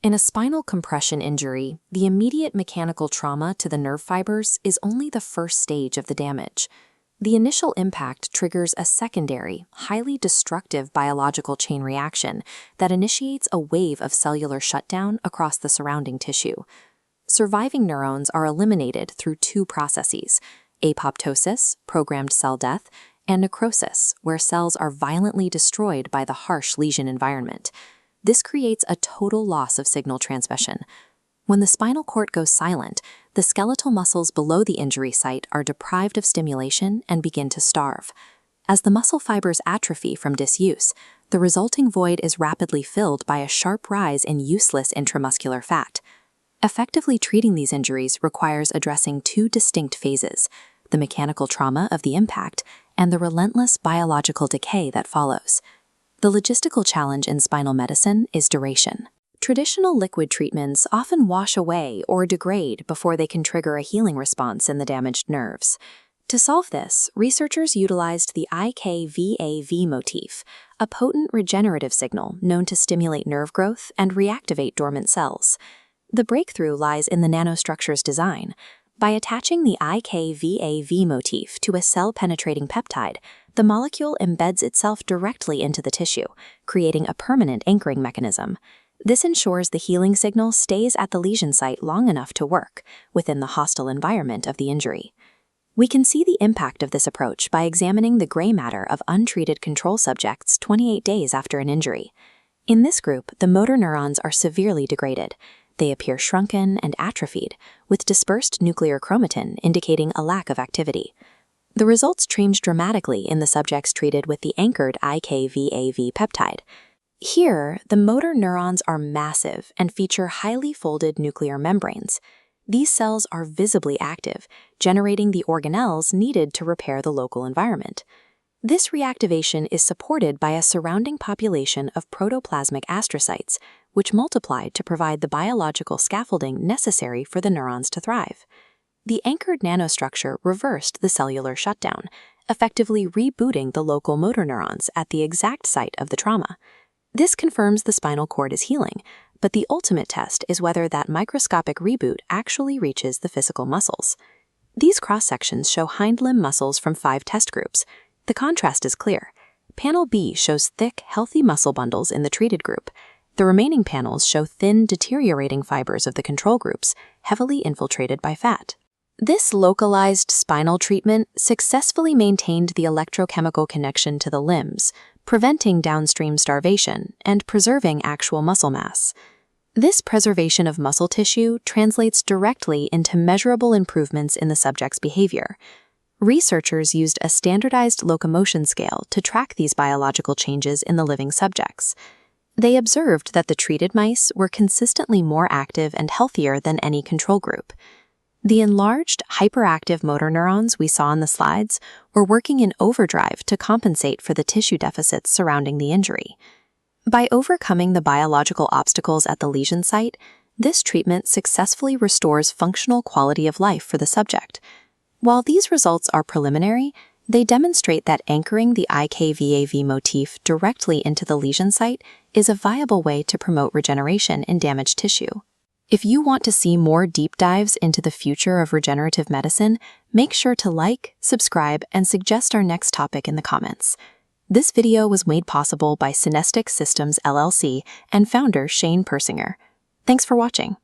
In a spinal compression injury, the immediate mechanical trauma to the nerve fibers is only the first stage of the damage. The initial impact triggers a secondary, highly destructive biological chain reaction that initiates a wave of cellular shutdown across the surrounding tissue. Surviving neurons are eliminated through two processes: apoptosis, programmed cell death, and necrosis, where cells are violently destroyed by the harsh lesion environment. This creates a total loss of signal transmission. When the spinal cord goes silent, the skeletal muscles below the injury site are deprived of stimulation and begin to starve. As the muscle fibers atrophy from disuse, the resulting void is rapidly filled by a sharp rise in useless intramuscular fat. Effectively treating these injuries requires addressing two distinct phases: the mechanical trauma of the impact and the relentless biological decay that follows. The logistical challenge in spinal medicine is duration. Traditional liquid treatments often wash away or degrade before they can trigger a healing response in the damaged nerves. To solve this, researchers utilized the IKVAV motif, a potent regenerative signal known to stimulate nerve growth and reactivate dormant cells. The breakthrough lies in the nanostructure's design. By attaching the IKVAV motif to a cell-penetrating peptide, the molecule embeds itself directly into the tissue, creating a permanent anchoring mechanism. This ensures the healing signal stays at the lesion site long enough to work within the hostile environment of the injury. We can see the impact of this approach by examining the gray matter of untreated control subjects 28 days after an injury. In this group, the motor neurons are severely degraded. They appear shrunken and atrophied, with dispersed nuclear chromatin indicating a lack of activity. The results change dramatically in the subjects treated with the anchored IKVAV-peptide. Here, the motor neurons are massive and feature highly folded nuclear membranes. These cells are visibly active, generating the organelles needed to repair the local environment. This reactivation is supported by a surrounding population of protoplasmic astrocytes, which multiply to provide the biological scaffolding necessary for the neurons to thrive. The anchored nanostructure reversed the cellular shutdown, effectively rebooting the local motor neurons at the exact site of the trauma. This confirms the spinal cord is healing, but the ultimate test is whether that microscopic reboot actually reaches the physical muscles. These cross-sections show hind limb muscles from 5 test groups. The contrast is clear. Panel B shows thick, healthy muscle bundles in the treated group. The remaining panels show thin, deteriorating fibers of the control groups, heavily infiltrated by fat. This localized spinal treatment successfully maintained the electrochemical connection to the limbs, preventing downstream starvation and preserving actual muscle mass. This preservation of muscle tissue translates directly into measurable improvements in the subject's behavior. Researchers used a standardized locomotion scale to track these biological changes in the living subjects. They observed that the treated mice were consistently more active and healthier than any control group. The enlarged, hyperactive motor neurons we saw in the slides were working in overdrive to compensate for the tissue deficits surrounding the injury. By overcoming the biological obstacles at the lesion site, this treatment successfully restores functional quality of life for the subject. While these results are preliminary, they demonstrate that anchoring the IKVAV motif directly into the lesion site is a viable way to promote regeneration in damaged tissue. If you want to see more deep dives into the future of regenerative medicine, make sure to like, subscribe, and suggest our next topic in the comments. This video was made possible by Synestic Systems LLC and founder Shane Persinger. Thanks for watching.